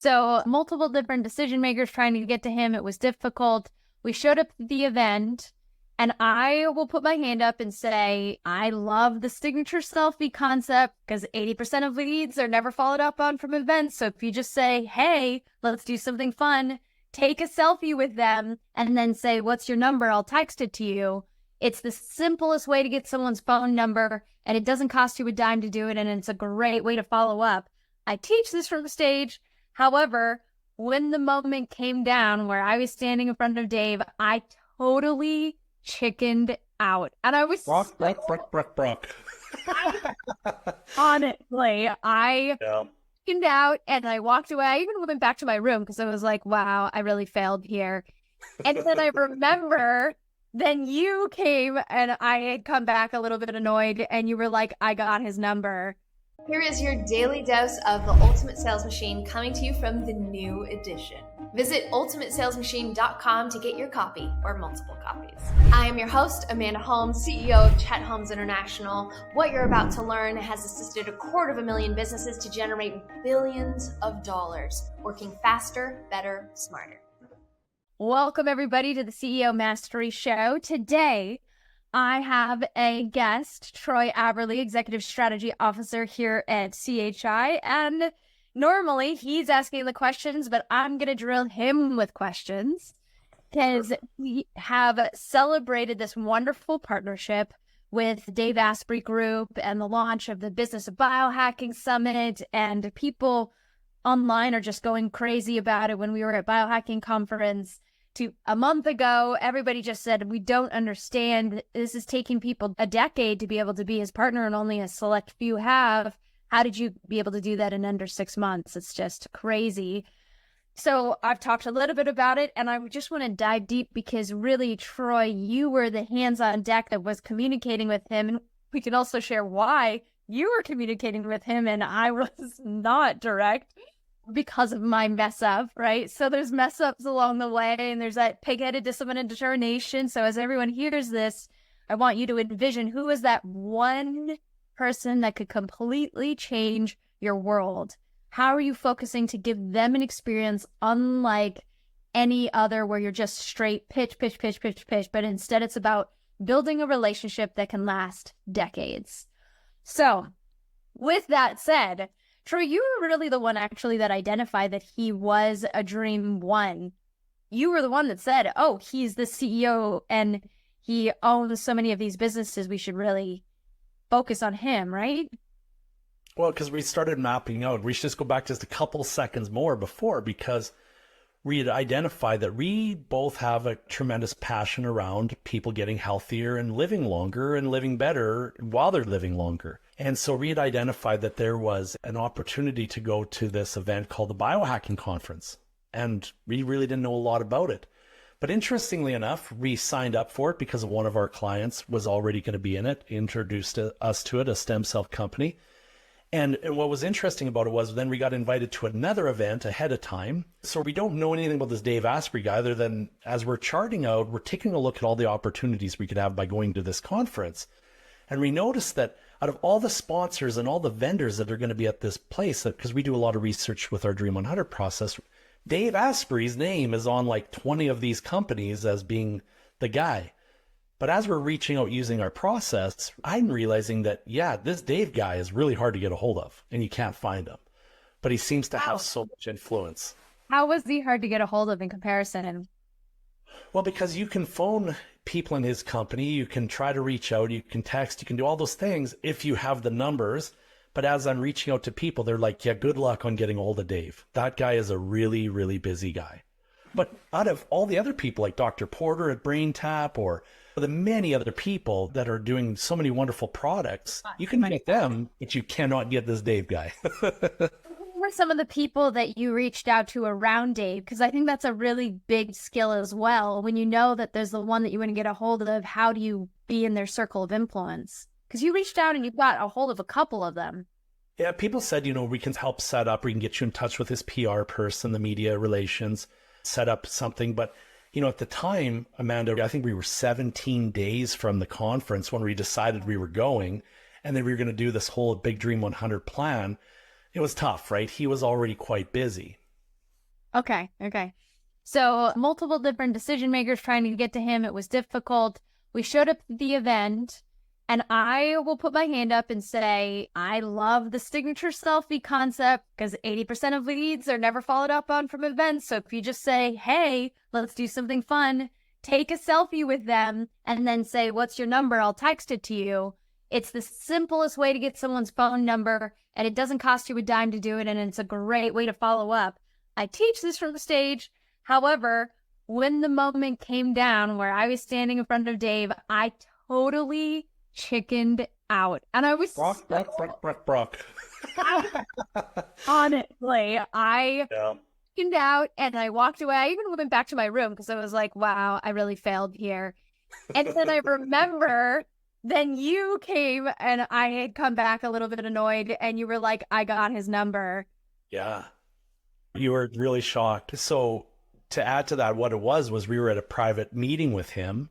So multiple different decision makers trying to get to him. It was difficult. We showed up at the event, and I will put my hand up and say, I love the signature selfie concept because 80% of leads are never followed up on from events. So if you just say, hey, let's do something fun, take a selfie with them, and then say, what's your number? I'll text it to you. It's the simplest way to get someone's phone number, and it doesn't cost you a dime to do it, and it's a great way to follow up. I teach this from the stage. However, when the moment came down where I was standing in front of Dave, I totally chickened out. And I was Brock. honestly, I Yeah. chickened out and I walked away. I even went back to my room because I was like, wow, I really failed here. And then I remember then you came and I had come back a little bit annoyed and you were like, I got his number. Here is your daily dose of the Ultimate Sales Machine coming to you from the new edition. Visit ultimatesalesmachine.com to get your copy or multiple copies. I am your host, Amanda Holmes, CEO of Chet Holmes International. What you're about to learn has assisted 250,000 businesses to generate billions of dollars, working faster, better, smarter. Welcome everybody to the CEO Mastery Show. Today, I have a guest, Troy Aberle, Executive Strategy Officer here at CHI. And normally he's asking the questions, but I'm going to drill him with questions because we have celebrated this wonderful partnership with Dave Asprey Group and the launch of the Business of Biohacking Summit. And people online are just going crazy about it. When we were at Biohacking Conference a month ago, everybody just said, we don't understand. This is taking people a decade to be able to be his partner and only a select few have. How did you be able to do that in under 6 months? It's just crazy. So I've talked a little bit about it and I just want to dive deep because really, Troy, you were the hands-on deck that was communicating with him. And we can also share why you were communicating with him and I was not direct because of my mess up, right? So there's mess ups along the way and there's that pig-headed discipline and determination. So as everyone hears this, I want you to envision who is that one person that could completely change your world. How are you focusing to give them an experience unlike any other where you're just straight pitch, but instead it's about building a relationship that can last decades. So with that said, Troy, you were really the one actually that identified that he was a dream one. You were the one that said, oh, he's the CEO and he owns so many of these businesses. We should really focus on him, right? Well, because we started mapping out, we should just go back just a couple seconds more before, because we had identified that we both have a tremendous passion around people getting healthier and living longer and living better while they're living longer. And so we had identified that there was an opportunity to go to this event called the Biohacking Conference. And we really didn't know a lot about it. But interestingly enough, we signed up for it because one of our clients was already going to be in it, introduced us to it, a stem cell company. And what was interesting about it was then we got invited to another event ahead of time. So we don't know anything about this Dave Asprey guy other than as we're charting out, we're taking a look at all the opportunities we could have by going to this conference. And we noticed that out of all the sponsors and all the vendors that are going to be at this place, because we do a lot of research with our Dream 100 process, Dave Asprey's name is on like 20 of these companies as being the guy. But as we're reaching out using our process, I'm realizing that, yeah, this Dave guy is really hard to get a hold of and you can't find him. But he seems to have so much influence. How was he hard to get a hold of in comparison? Well, because you can phone people in his company, you can try to reach out, you can text, you can do all those things if you have the numbers. But as I'm reaching out to people, they're like, yeah, good luck on getting a hold of Dave. That guy is a really, really busy guy. But out of all the other people like Dr. Porter at BrainTap or the many other people that are doing so many wonderful products, you can get them, but you cannot get this Dave guy. Who were some of the people that you reached out to around Dave? Because I think that's a really big skill as well. When you know that there's the one that you want to get a hold of, how do you be in their circle of influence? Because you reached out and you got a hold of a couple of them. Yeah, people said, we can help set up, we can get you in touch with his PR person, the media relations, set up something. But at the time, Amanda, I think we were 17 days from the conference when we decided we were going, and then we were going to do this whole Big Dream 100 plan. It was tough, right? He was already quite busy. Okay. So multiple different decision makers trying to get to him. It was difficult. We showed up at the event, and I will put my hand up and say, I love the signature selfie concept because 80% of leads are never followed up on from events. So if you just say, hey, let's do something fun, take a selfie with them, and then say, what's your number? I'll text it to you. It's the simplest way to get someone's phone number, and it doesn't cost you a dime to do it, and it's a great way to follow up. I teach this from the stage. However, when the moment came down where I was standing in front of Dave, I totally chickened out. And I was Brock. Honestly, I Yeah. chickened out and I walked away. I even went back to my room because I was like, wow, I really failed here. And then I remember then you came and I had come back a little bit annoyed and you were like, I got his number. Yeah. You were really shocked. So to add to that, what it was we were at a private meeting with him,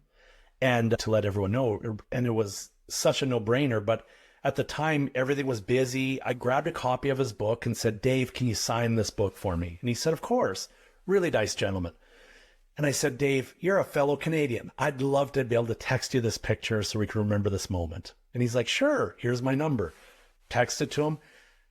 and to let everyone know, and it was such a no-brainer, but at the time, everything was busy. I grabbed a copy of his book and said, Dave, can you sign this book for me? And he said, of course. Really nice gentleman. And I said, Dave, you're a fellow Canadian. I'd love to be able to text you this picture so we can remember this moment. And he's like, sure, here's my number. Texted to him.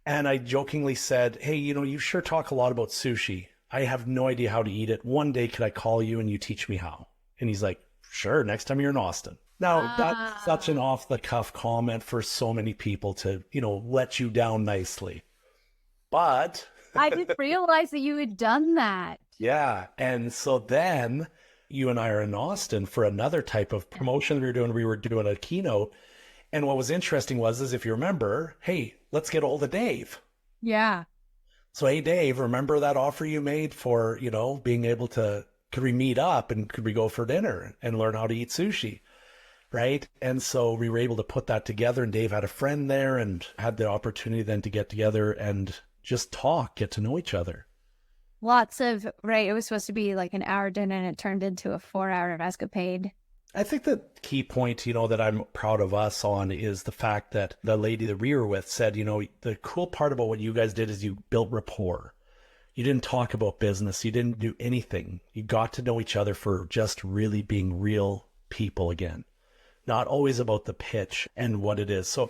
And I jokingly said, hey, you sure talk a lot about sushi. I have no idea how to eat it. One day, could I call you and you teach me how? And he's like, sure, next time you're in Austin. Now, that's such an off-the-cuff comment for so many people to, let you down nicely. But I didn't realize that you had done that. Yeah. And so then you and I are in Austin for another type of promotion we were doing a keynote. And what was interesting is if you remember, hey, let's get hold of Dave. Yeah. So, hey, Dave, remember that offer you made for, being able to, could we meet up and could we go for dinner and learn how to eat sushi? Right. And so we were able to put that together, and Dave had a friend there and had the opportunity then to get together and just talk, get to know each other. Right. It was supposed to be like an hour dinner and it turned into a 4-hour escapade. I think the key point, that I'm proud of us on is the fact that the lady that we were with said, the cool part about what you guys did is you built rapport. You didn't talk about business. You didn't do anything. You got to know each other for just really being real people again, not always about the pitch and what it is. So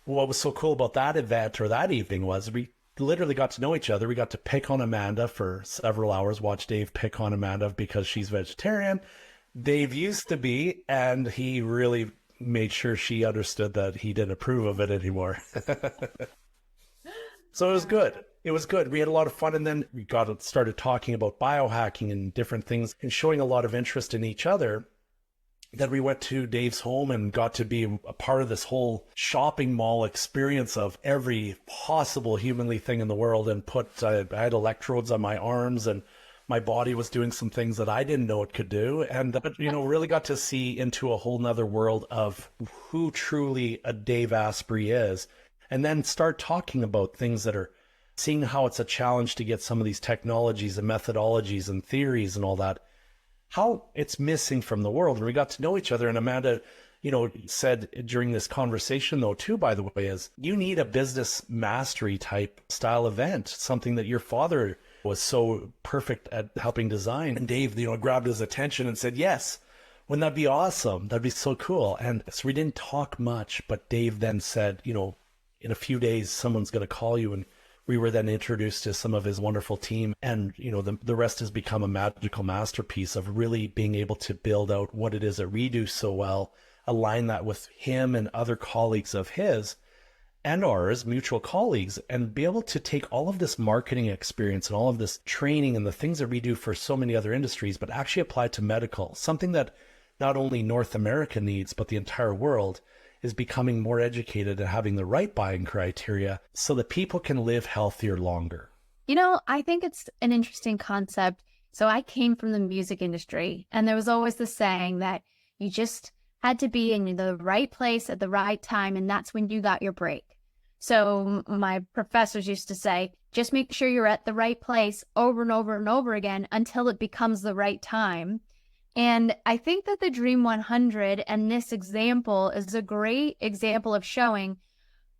what was so cool about that event or that evening was we literally got to know each other. We got to pick on Amanda for several hours, watch Dave pick on Amanda because she's vegetarian. Dave used to be, and he really made sure she understood that he didn't approve of it anymore. So it was good. It was good. We had a lot of fun, and then we started talking about biohacking and different things and showing a lot of interest in each other. Then we went to Dave's home and got to be a part of this whole shopping mall experience of every possible humanly thing in the world, and I had electrodes on my arms, and my body was doing some things that I didn't know it could do. And, really got to see into a whole nother world of who truly a Dave Asprey is. And then start talking about things that are seeing how it's a challenge to get some of these technologies and methodologies and theories and all that, how it's missing from the world. And we got to know each other. And Amanda, said during this conversation, though, too, by the way, is you need a business mastery type style event, something that your father was so perfect at helping design. And Dave, grabbed his attention and said, yes, wouldn't that be awesome? That'd be so cool. And so we didn't talk much, but Dave then said, in a few days, someone's going to call you. And we were then introduced to some of his wonderful team. And, the rest has become a magical masterpiece of really being able to build out what it is that we do so well, align that with him and other colleagues of his and ours, mutual colleagues, and be able to take all of this marketing experience and all of this training and the things that we do for so many other industries, but actually apply to medical, something that not only North America needs, but the entire world is becoming more educated and having the right buying criteria so that people can live healthier longer. I think it's an interesting concept. So I came from the music industry, and there was always the saying that you just had to be in the right place at the right time, and that's when you got your break. So my professors used to say, just make sure you're at the right place over and over and over again until it becomes the right time. And I think that the Dream 100 and this example is a great example of showing,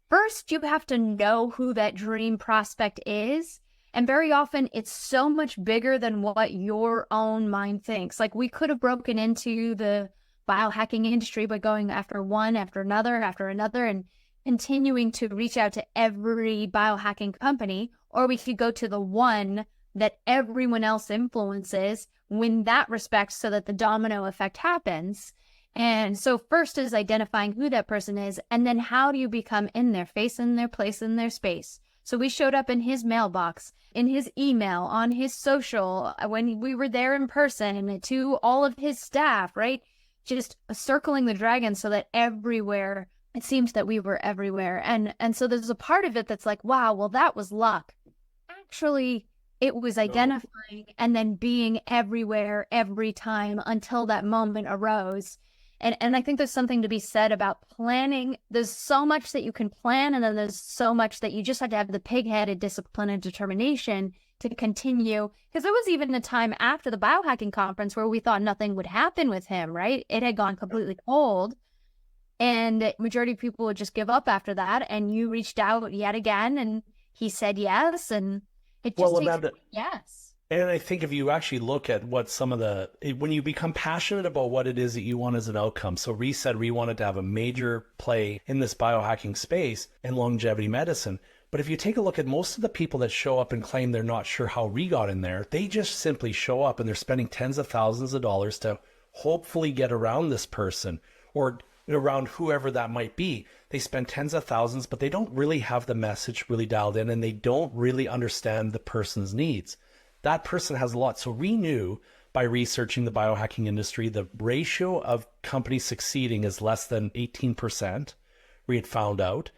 first, you have to know who that dream prospect is. And very often it's so much bigger than what your own mind thinks. Like we could have broken into the biohacking industry by going after one, after another, and continuing to reach out to every biohacking company, or we could go to the one that everyone else influences, win that respect so that the domino effect happens. And so first is identifying who that person is, and then how do you become in their face, in their place, in their space. So we showed up in his mailbox, in his email, on his social, when we were there in person, to all of his staff, right? Just circling the dragon so that everywhere, it seemed that we were everywhere. And so there's a part of it that's like, wow, well, that was luck. Actually, it was identifying and then being everywhere every time until that moment arose. And I think there's something to be said about planning. There's so much that you can plan, and then there's so much that you just have to have the pig-headed discipline and determination to continue. Because there was even a time after the biohacking conference where we thought nothing would happen with him, right? It had gone completely cold. And majority of people would just give up after that. And you reached out yet again, and he said yes. And it just yes. And I think if you actually look at what when you become passionate about what it is that you want as an outcome. So Rhys said we wanted to have a major play in this biohacking space and longevity medicine. But if you take a look at most of the people that show up and claim they're not sure how Rhys got in there, they just simply show up and they're spending tens of thousands of dollars to hopefully get around this person or around whoever that might be. They spend tens of thousands, but they don't really have the message really dialed in, and they don't really understand the person's needs. That person has a lot. So we knew by researching the biohacking industry, the ratio of companies succeeding is less than 18%. We had found out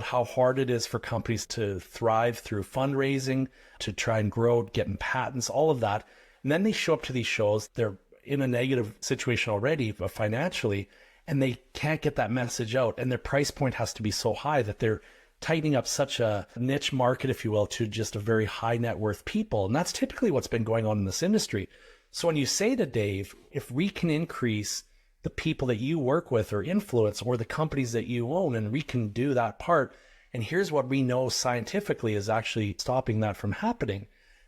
how hard it is for companies to thrive through fundraising, to try and grow, getting patents, all of that. And then they show up to these shows. They're in a negative situation already financially, and they can't get that message out. And their price point has to be so high that they're tightening up such a niche market, if you will, to just a very high net worth people. And that's typically what's been going on in this industry. So when you say to Dave, if we can increase the people that you work with or influence or the companies that you own, and we can do that part, and here's what we know scientifically is actually stopping that from happening.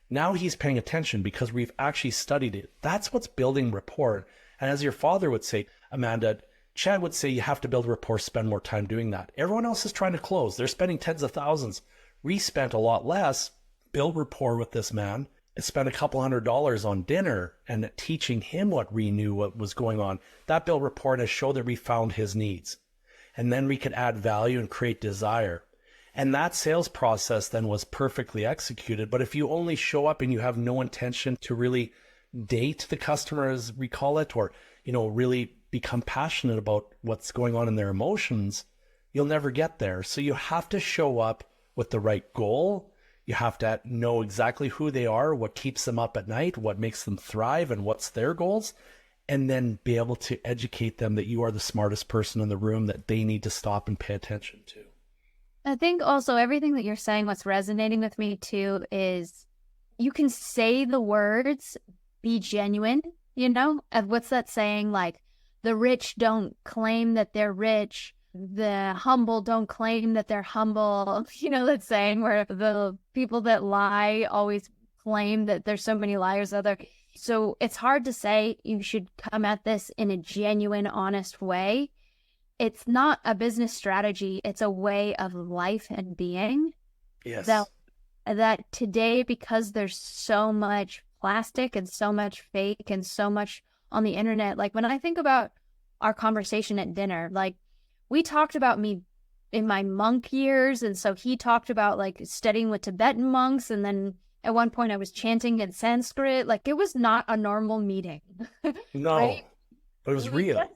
Now he's paying attention because we've actually studied it. That's what's building rapport. And as your father would say, Amanda, Chad would say you have to build rapport, spend more time doing that. Everyone else is trying to close. They're spending tens of thousands. We spent a lot less, build rapport with this man, and spent a couple $100 on dinner and teaching him what we knew what was going on. That built rapport and showed that we found his needs. And then we could add value and create desire. And that sales process then was perfectly executed. But if you only show up and you have no intention to really date the customer, as we call it, or, really become passionate about what's going on in their emotions, you'll never get there. So you have to show up with the right goal. You have to know exactly who they are, what keeps them up at night, what makes them thrive, and what's their goals, and then be able to educate them that you are the smartest person in the room that they need to stop and pay attention to. I think also everything that you're saying, what's resonating with me too, is you can say the words, be genuine, what's that saying? Like, the rich don't claim that they're rich. The humble don't claim that they're humble. That saying where the people that lie always claim that there's so many liars out there. So it's hard to say you should come at this in a genuine, honest way. It's not a business strategy. It's a way of life and being. Yes. That today, because there's so much plastic and so much fake and so much on the internet, like when I think about our conversation at dinner, like we talked about me in my monk years, and so he talked about like studying with Tibetan monks, and then at one point I was chanting in Sanskrit. Like it was not a normal meeting. No, right? But it was real.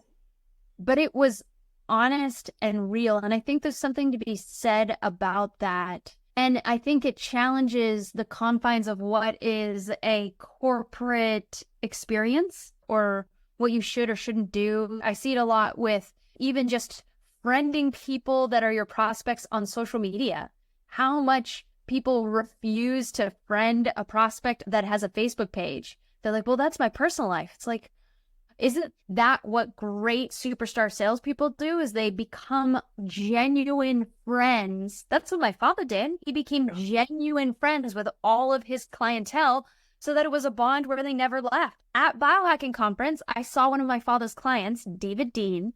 But it was honest and real, and I think there's something to be said about that. And I think it challenges the confines of what is a corporate experience or what you should or shouldn't do. I see it a lot with even just friending people that are your prospects on social media. How much people refuse to friend a prospect that has a Facebook page. They're like, well, that's my personal life. It's like, Isn't that what great superstar salespeople do? Is they become genuine friends. That's what my father did. He became genuine friends with all of his clientele so that it was a bond where they never left. At Biohacking Conference, I saw one of my father's clients, David Dean,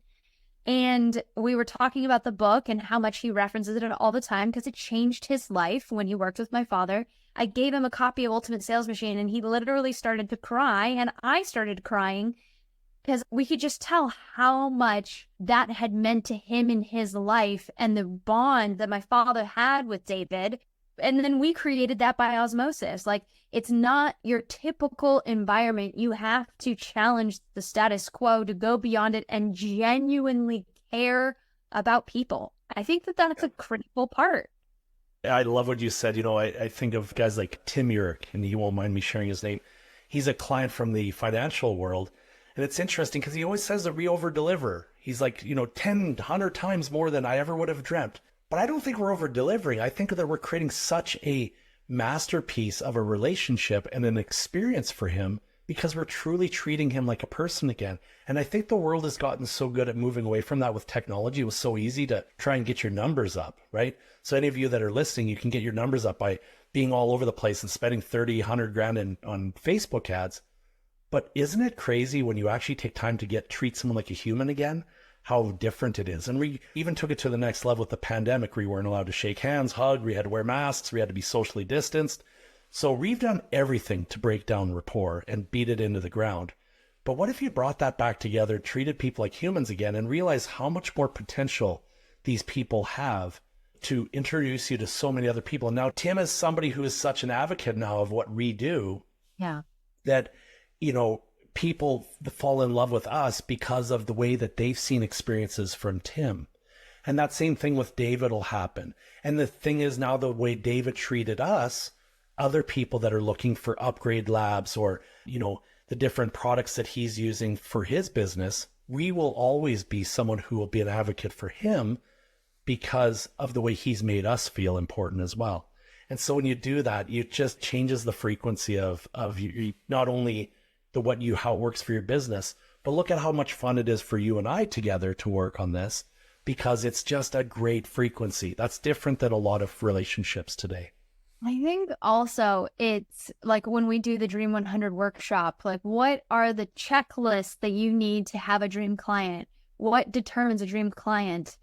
and we were talking about the book and how much he references it all the time because it changed his life when he worked with my father. I gave him a copy of Ultimate Sales Machine and he literally started to cry, and I started crying because we could just tell how much that had meant to him in his life and the bond that my father had with David. And then we created that by osmosis. Like, it's not your typical environment. You have to challenge the status quo to go beyond it and genuinely care about people. I think that that's a critical part. I love what you said. I think of guys like Tim Urick, and he won't mind me sharing his name. He's a client from the financial world. And it's interesting because he always says that we over-deliver. He's like, 10, 100 times more than I ever would have dreamt. But I don't think we're over-delivering. I think that we're creating such a masterpiece of a relationship and an experience for him because we're truly treating him like a person again. And I think the world has gotten so good at moving away from that with technology. It was so easy to try and get your numbers up, right? So any of you that are listening, you can get your numbers up by being all over the place and spending 30, 100 grand on Facebook ads. But isn't it crazy when you actually take time to treat someone like a human again, how different it is? And we even took it to the next level with the pandemic. We weren't allowed to shake hands, hug, we had to wear masks, we had to be socially distanced. So we've done everything to break down rapport and beat it into the ground. But what if you brought that back together, treated people like humans again, and realized how much more potential these people have to introduce you to so many other people? And now Tim is somebody who is such an advocate now of what we do. Yeah. That people fall in love with us because of the way that they've seen experiences from Tim. And that same thing with David will happen. And the thing is, now the way David treated us, other people that are looking for upgrade labs or, the different products that he's using for his business, we will always be someone who will be an advocate for him because of the way he's made us feel important as well. And so when you do that, it just changes the frequency of you, not only how it works for your business, but look at how much fun it is for you and I together to work on this, because it's just a great frequency. That's different than a lot of relationships today. I think also it's like when we do the Dream 100 workshop, like what are the checklists that you need to have a dream client? What determines a dream client?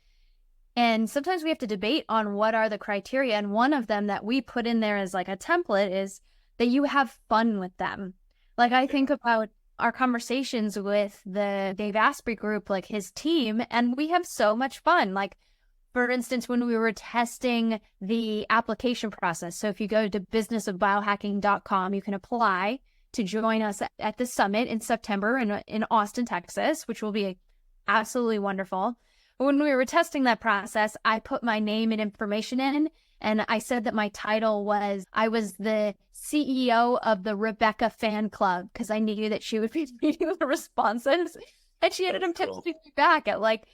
And sometimes we have to debate on what are the criteria. And one of them that we put in there as like a template is that you have fun with them. Like, I think about our conversations with the Dave Asprey group, like his team, and we have so much fun. Like, for instance, when we were testing the application process. So if you go to businessofbiohacking.com, you can apply to join us at the summit in September in Austin, Texas, which will be absolutely wonderful. When we were testing that process, I put my name and information in, and I said that my title was, I was the CEO of the Rebecca fan club, because I knew that she would be reading the responses. And she ended up texting me back at like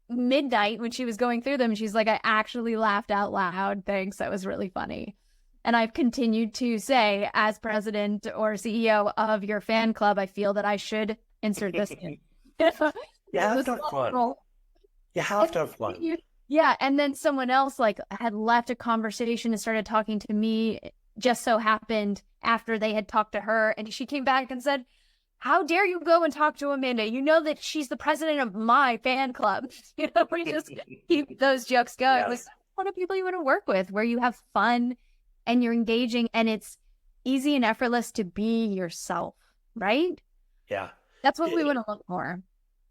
midnight when she was going through them. She's like, I actually laughed out loud. Thanks. That was really funny. And I've continued to say, as president or CEO of your fan club, I feel that I should insert this in. Yeah, that's not fun. You have to have fun. Yeah. And then someone else like had left a conversation and started talking to me. Just so happened after they had talked to her. And she came back and said, how dare you go and talk to Amanda? You know that she's the president of my fan club. We just keep those jokes going. Yes. It was one of people you want to work with, where you have fun and you're engaging and it's easy and effortless to be yourself, right? Yeah. That's what we want to look for.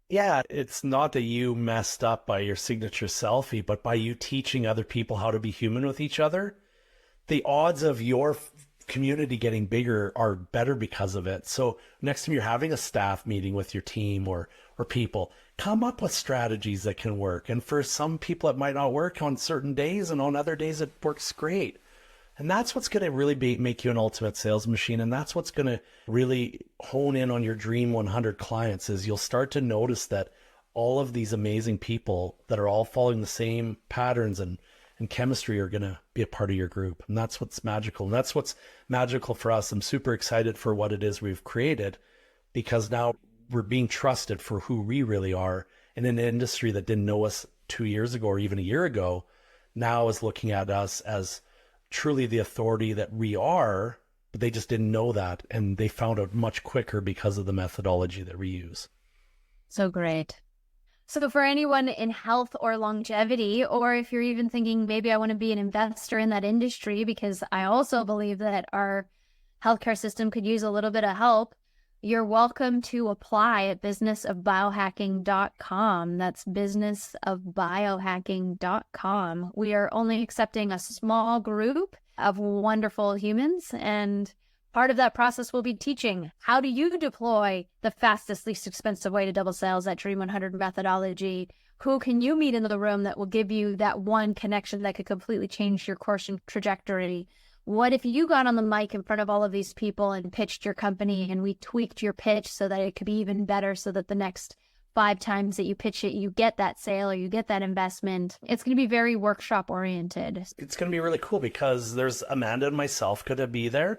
Yeah, it's not that you messed up by your signature selfie, but by you teaching other people how to be human with each other. The odds of your community getting bigger are better because of it. So next time you're having a staff meeting with your team or people, come up with strategies that can work. And for some people, it might not work on certain days, and on other days it works great. And that's what's going to really make you an ultimate sales machine. And that's what's going to really hone in on your dream 100 clients, is you'll start to notice that all of these amazing people that are all following the same patterns and chemistry are going to be a part of your group. And that's what's magical. And that's what's magical for us. I'm super excited for what it is we've created, because now we're being trusted for who we really are. And in an industry that didn't know us 2 years ago or even a year ago, now is looking at us as truly the authority that we are, but they just didn't know that. And they found out much quicker because of the methodology that we use. So great. So for anyone in health or longevity, or if you're even thinking, maybe I want to be an investor in that industry, because I also believe that our healthcare system could use a little bit of help, you're welcome to apply at businessofbiohacking.com. That's businessofbiohacking.com. We are only accepting a small group of wonderful humans, and part of that process will be teaching how do you deploy the fastest, least expensive way to double sales, that Dream 100 methodology. Who can you meet in the room that will give you that one connection that could completely change your course and trajectory? What if you got on the mic in front of all of these people and pitched your company, and we tweaked your pitch so that it could be even better, so that the next 5 times that you pitch it, you get that sale or you get that investment? It's going to be very workshop oriented. It's going to be really cool because there's Amanda and myself going to be there.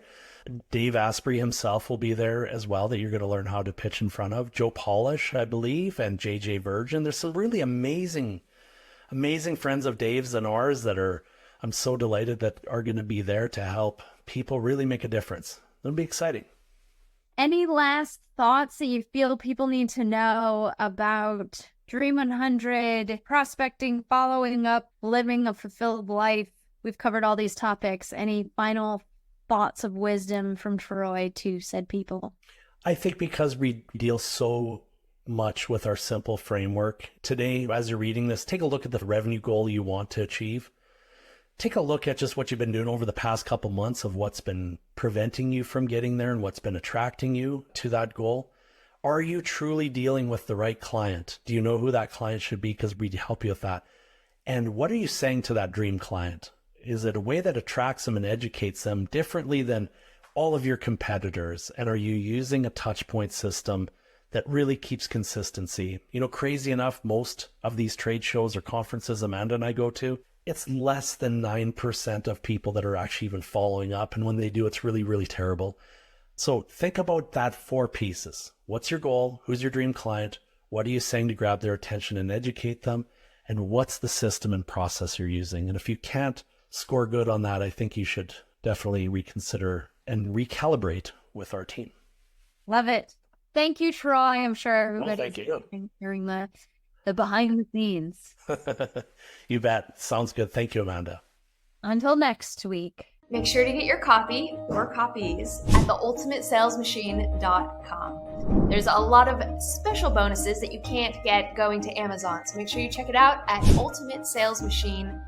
Dave Asprey himself will be there as well, that you're going to learn how to pitch in front of. Joe Polish, I believe, and JJ Virgin. There's some really amazing friends of Dave's and ours that I'm so delighted that are going to be there to help people really make a difference. It'll be exciting. Any last thoughts that you feel people need to know about Dream 100, prospecting, following up, living a fulfilled life? We've covered all these topics. Any final thoughts of wisdom from Troy to said people? I think because we deal so much with our simple framework today, as you're reading this, take a look at the revenue goal you want to achieve. Take a look at just what you've been doing over the past couple months of what's been preventing you from getting there and what's been attracting you to that goal. Are you truly dealing with the right client? Do you know who that client should be? Because we help you with that. And what are you saying to that dream client? Is it a way that attracts them and educates them differently than all of your competitors? And are you using a touch point system that really keeps consistency? You know, crazy enough, most of these trade shows or conferences Amanda and I go to, it's less than 9% of people that are actually even following up. And when they do, it's really, really terrible. So think about that 4 pieces. What's your goal? Who's your dream client? What are you saying to grab their attention and educate them? And what's the system and process you're using? And if you can't score good on that, I think you should definitely reconsider and recalibrate with our team. Love it. Thank you, Troy. I'm sure everybody's hearing the behind the scenes. You bet. Sounds good. Thank you, Amanda. Until next week. Make sure to get your copy or copies at theultimatesalesmachine.com. There's a lot of special bonuses that you can't get going to Amazon, so make sure you check it out at ultimatesalesmachine.com.